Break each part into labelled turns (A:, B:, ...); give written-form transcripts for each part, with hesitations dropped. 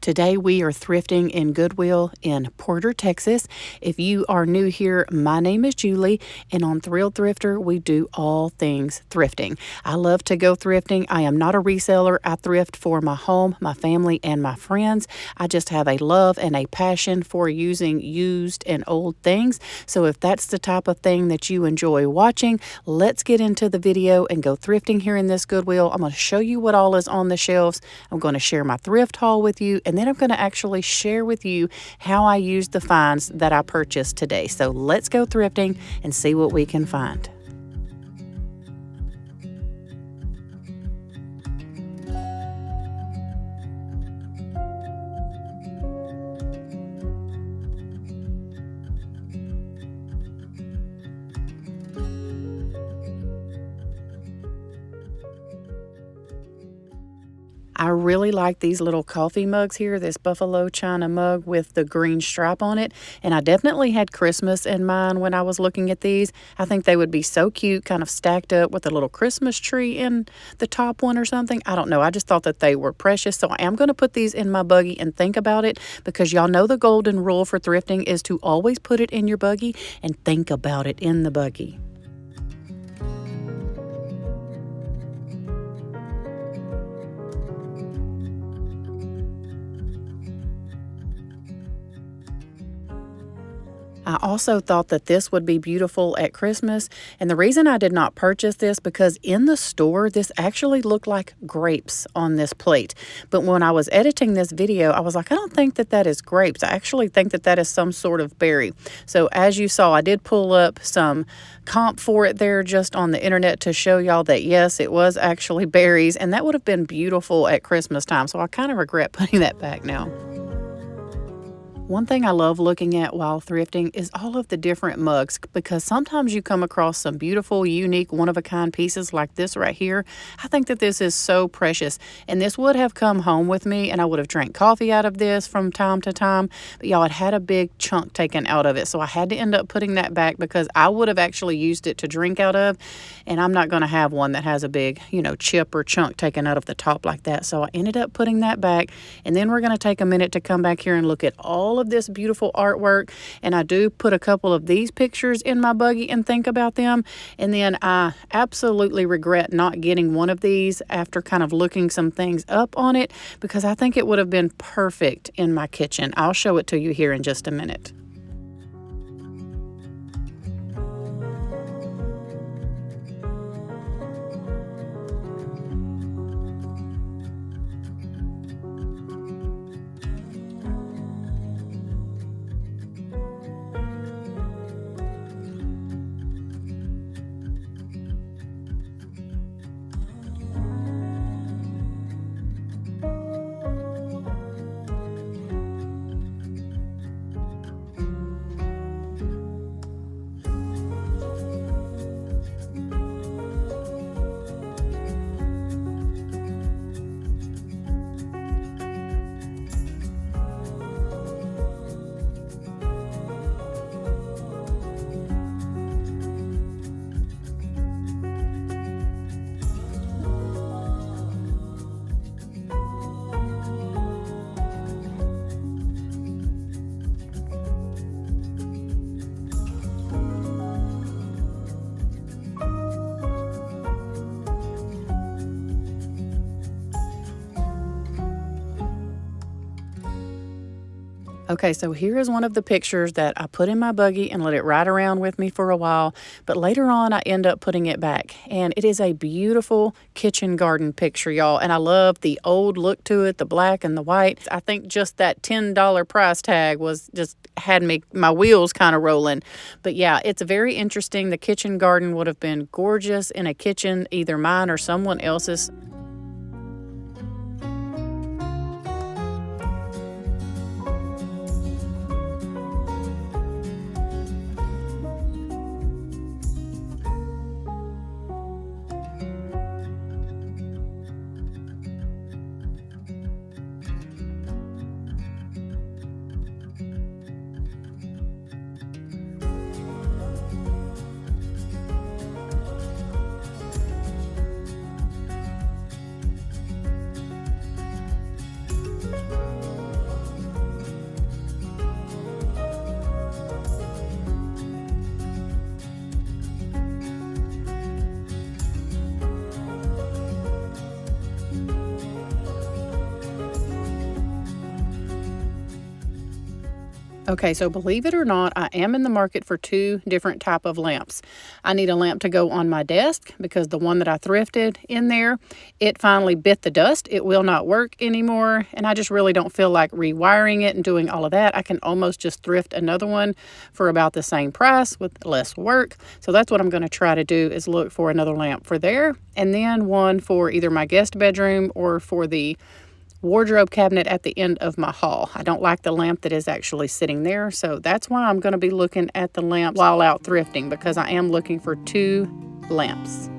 A: Today we are thrifting in Goodwill in Porter, Texas. If you are new here, my name is Julie, and on Thrill Thrifter, we do all things thrifting. I love to go thrifting. I am not a reseller. I thrift for my home, my family, and my friends. I just have a love and a passion for using used and old things. So if that's the type of thing that you enjoy watching, let's get into the video and go thrifting here in this Goodwill. I'm going to show you what all is on the shelves. I'm going to share my thrift haul with you, and then I'm going to actually share with you how I used the finds that I purchased today. So let's go thrifting and see what we can find. I really like these little coffee mugs here, this buffalo china mug with the green stripe on it. And I definitely had Christmas in mind when I was looking at these. I think they would be so cute, kind of stacked up with a little Christmas tree in the top one or something. I don't know. I just thought that they were precious. So I am going to put these in my buggy and think about it, because y'all know the golden rule for thrifting is to always put it in your buggy and think about it in the buggy. I also thought that this would be beautiful at Christmas, and the reason I did not purchase this, because in the store this actually looked like grapes on this plate. But when I was editing this video, I was like, I don't think that that is grapes. I actually think that that is some sort of berry. So as you saw, I did pull up some comp for it there just on the internet to show y'all that yes, it was actually berries, and that would have been beautiful at Christmas time. So I kind of regret putting that back now. One thing I love looking at while thrifting is all of the different mugs, because sometimes you come across some beautiful, unique, one-of-a-kind pieces like this right here. I think that this is so precious, and this would have come home with me, and I would have drank coffee out of this from time to time, but y'all, it had a big chunk taken out of it, so I had to end up putting that back because I would have actually used it to drink out of, and I'm not going to have one that has a big, chip or chunk taken out of the top like that, so I ended up putting that back. And then we're going to take a minute to come back here and look at all of this beautiful artwork, and I do put a couple of these pictures in my buggy and think about them. And then I absolutely regret not getting one of these after kind of looking some things up on it, because I think it would have been perfect in my kitchen. I'll show it to you here in just a minute. Okay, so here is one of the pictures that I put in my buggy and let it ride around with me for a while, but later on I end up putting it back. And it is a beautiful kitchen garden picture, y'all, and I love the old look to it, the black and the white. I think just that $10 price tag was just had my wheels kind of rolling. But yeah, it's very interesting. The kitchen garden would have been gorgeous in a kitchen, either mine or someone else's. Okay, so believe it or not, I am in the market for two different type of lamps. I need a lamp to go on my desk because the one that I thrifted in there, it finally bit the dust. It will not work anymore, and I just really don't feel like rewiring it and doing all of that. I can almost just thrift another one for about the same price with less work. So that's what I'm going to try to do, is look for another lamp for there, and then one for either my guest bedroom or for the wardrobe cabinet at the end of my hall. I don't like the lamp that is actually sitting there, so that's why I'm going to be looking at the lamp while out thrifting, because I am looking for two lamps.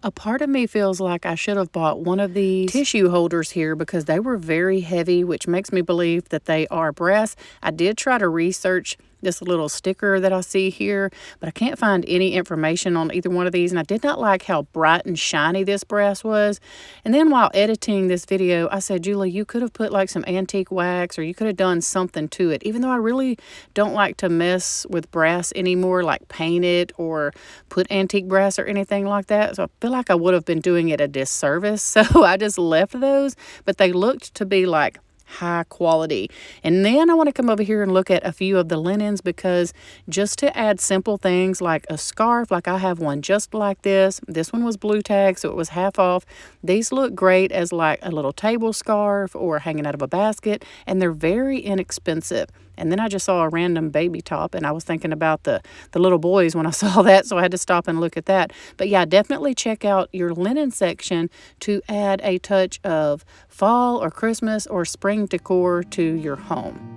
A: A part of me feels like I should have bought one of these tissue holders here because they were very heavy, which makes me believe that they are brass. I did try to research this little sticker that I see here, but I can't find any information on either one of these, and I did not like how bright and shiny this brass was. And then while editing this video, I said, Julie, you could have put like some antique wax, or you could have done something to it, even though I really don't like to mess with brass anymore, like paint it or put antique brass or anything like that. So I feel like I would have been doing it a disservice, so I just left those, but they looked to be like high quality. And then I want to come over here and look at a few of the linens, because just to add simple things like a scarf, like I have one just like this. This one was blue tag, so it was half off. These look great as like a little table scarf or hanging out of a basket, and they're very inexpensive. And then I just saw a random baby top, and I was thinking about the little boys when I saw that, so I had to stop and look at that. But yeah, definitely check out your linen section to add a touch of fall or Christmas or spring decor to your home.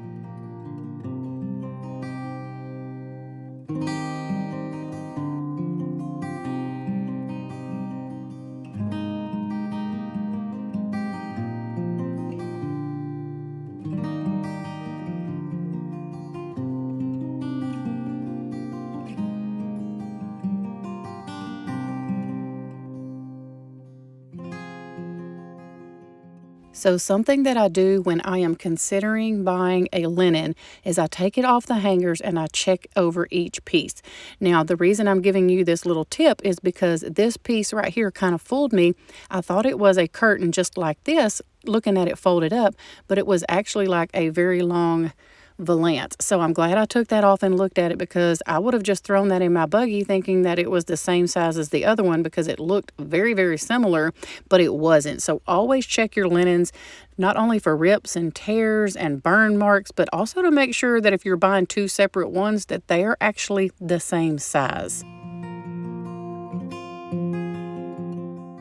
A: So something that I do when I am considering buying a linen is I take it off the hangers and I check over each piece. Now, the reason I'm giving you this little tip is because this piece right here kind of fooled me. I thought it was a curtain just like this, looking at it folded up, but it was actually like a very long valance. So I'm glad I took that off and looked at it, because I would have just thrown that in my buggy thinking that it was the same size as the other one, because it looked very, very similar, but it wasn't. So always check your linens, not only for rips and tears and burn marks, but also to make sure that if you're buying two separate ones, that they are actually the same size.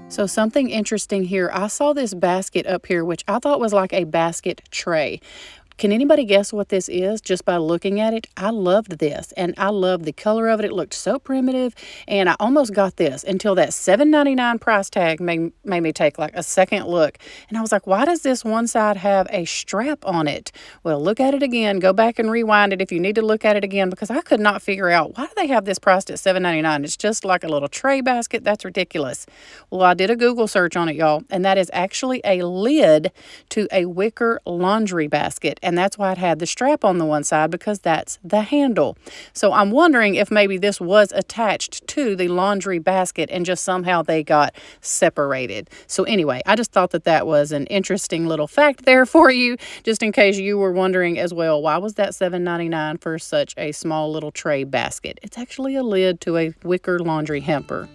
A: So something interesting here, I saw this basket up here, which I thought was like a basket tray. Can anybody guess what this is just by looking at it? I loved this, and I loved the color of it. It looked so primitive, and I almost got this until that $7.99 price tag made me take like a second look. And I was like, why does this one side have a strap on it? Well, look at it again. Go back and rewind it if you need to look at it again, because I could not figure out, why do they have this priced at $7.99? It's just like a little tray basket. That's ridiculous. Well, I did a Google search on it, y'all, and that is actually a lid to a wicker laundry basket. and that's why it had the strap on the one side, because that's the handle. So I'm wondering if maybe this was attached to the laundry basket and just somehow they got separated. So anyway, I just thought that that was an interesting little fact there for you, just in case you were wondering as well, why was that $7.99 for such a small little tray basket? It's actually a lid to a wicker laundry hamper.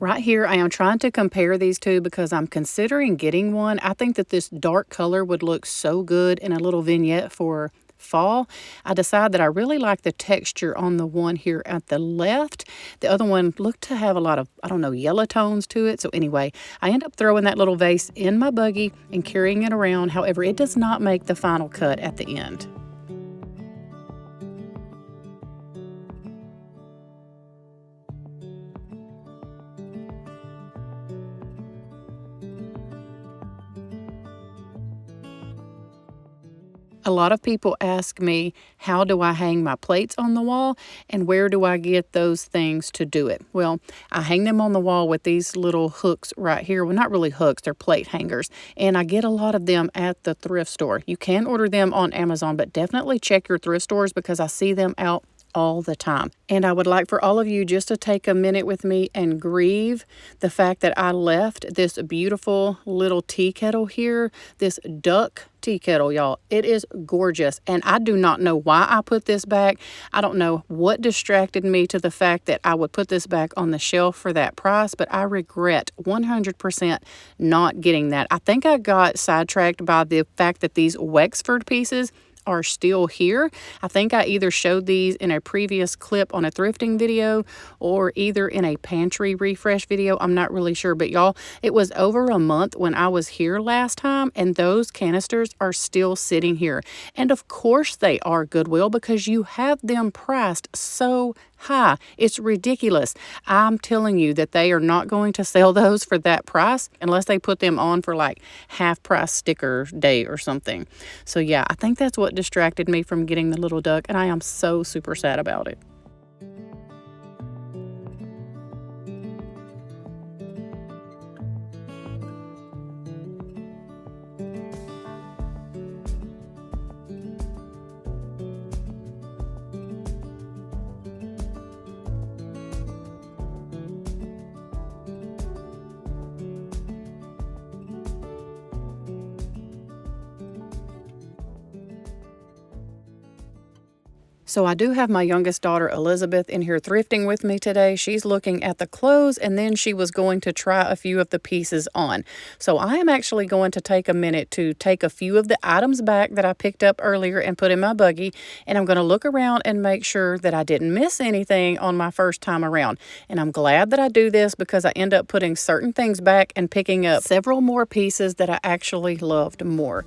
A: Right here, I am trying to compare these two because I'm considering getting one. I think that this dark color would look so good in a little vignette for fall. I decided that I really like the texture on the one here at the left. The other one looked to have a lot of, I don't know, yellow tones to it. So anyway, I end up throwing that little vase in my buggy and carrying it around. However, it does not make the final cut at the end. A lot of people ask me, how do I hang my plates on the wall and where do I get those things to do it? Well, I hang them on the wall with these little hooks right here. Well, not really hooks, they're plate hangers. And I get a lot of them at the thrift store. You can order them on Amazon, but definitely check your thrift stores because I see them out all the time. And I would like for all of you just to take a minute with me and grieve the fact that I left this beautiful little tea kettle here, this duck tea kettle, y'all. It is gorgeous, and I do not know why I put this back. I don't know what distracted me to the fact that I would put this back on the shelf for that price, but I regret 100% not getting that. I think I got sidetracked by the fact that these Wexford pieces are still here. I think I either showed these in a previous clip on a thrifting video or either in a pantry refresh video. I'm not really sure, but y'all, it was over a month when I was here last time, and those canisters are still sitting here. And of course they are Goodwill because you have them priced so high. It's ridiculous. I'm telling you that they are not going to sell those for that price unless they put them on for like half price sticker day or something. So yeah, I think that's what distracted me from getting the little duck, and I am so super sad about it. So I do have my youngest daughter, Elizabeth, in here thrifting with me today. She's looking at the clothes, and then she was going to try a few of the pieces on. So I am actually going to take a minute to take a few of the items back that I picked up earlier and put in my buggy, and I'm going to look around and make sure that I didn't miss anything on my first time around. And I'm glad that I do this because I end up putting certain things back and picking up several more pieces that I actually loved more.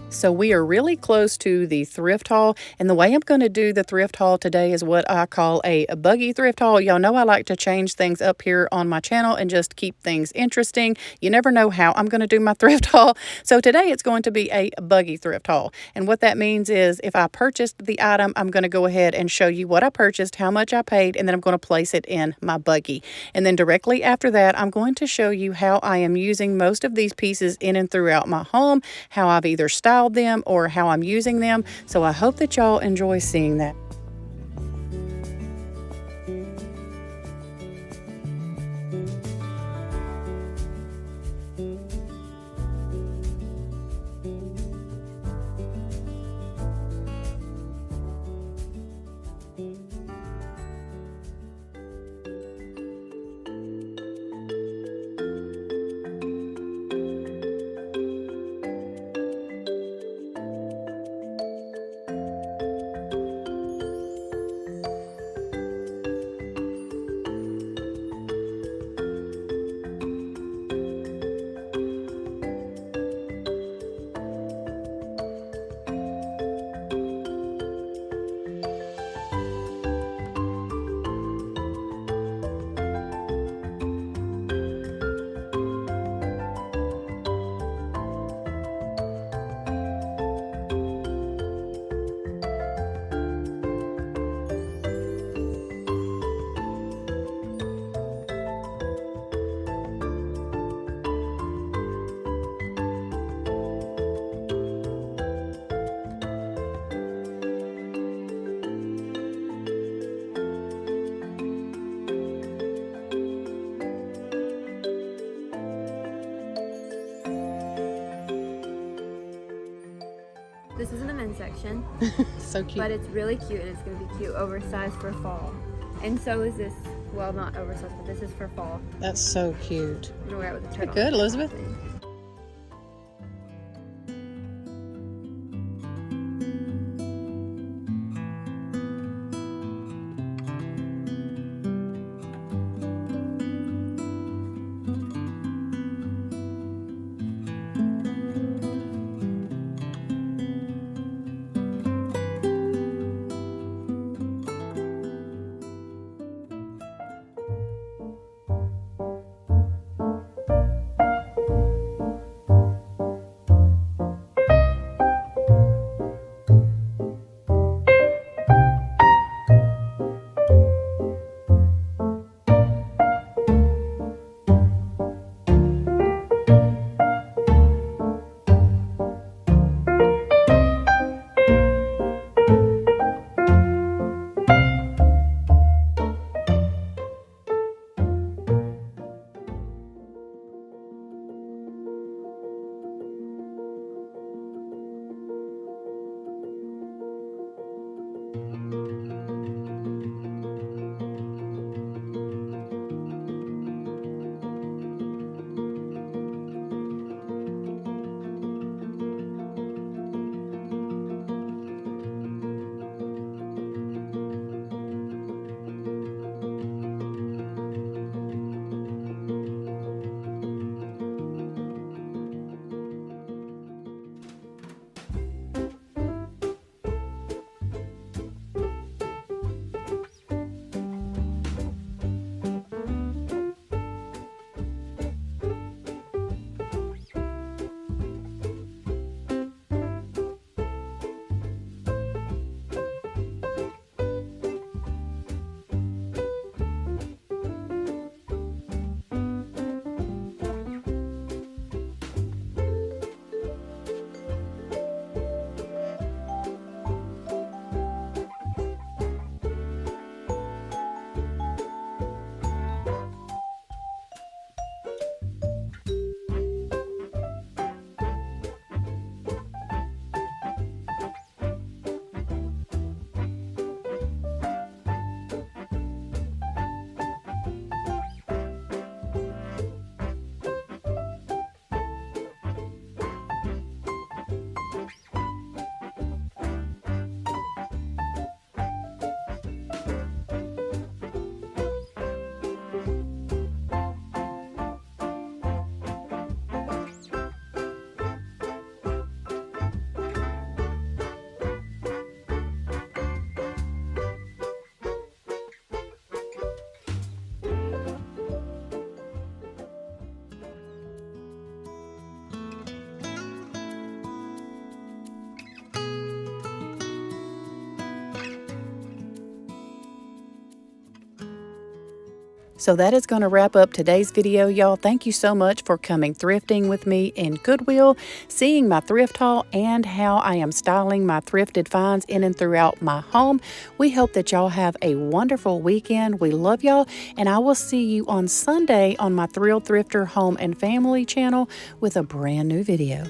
A: So we are really close to the thrift haul, and the way I'm going to do the thrift haul today is what I call a buggy thrift haul. Y'all know I like to change things up here on my channel and just keep things interesting. You never know how I'm going to do my thrift haul. So today it's going to be a buggy thrift haul. And what that means is if I purchased the item, I'm going to go ahead and show you what I purchased, how much I paid, and then I'm going to place it in my buggy. And then directly after that, I'm going to show you how I am using most of these pieces in and throughout my home, how I've either styled them or how I'm using them. So I hope that y'all enjoy seeing that.
B: This is in the men's section.
A: So cute.
B: But it's really cute, and it's going to be cute, oversized for fall. And so is this, well, not oversized, but this is for fall.
A: That's so cute.
B: I'm going to wear it with a turtle.
A: Good, Elizabeth. So that is going to wrap up today's video, y'all. Thank you so much for coming thrifting with me in Goodwill, seeing my thrift haul, and how I am styling my thrifted finds in and throughout my home. We hope that y'all have a wonderful weekend. We love y'all, and I will see you on Sunday on my Thrilled Thrifter Home and Family channel with a brand new video.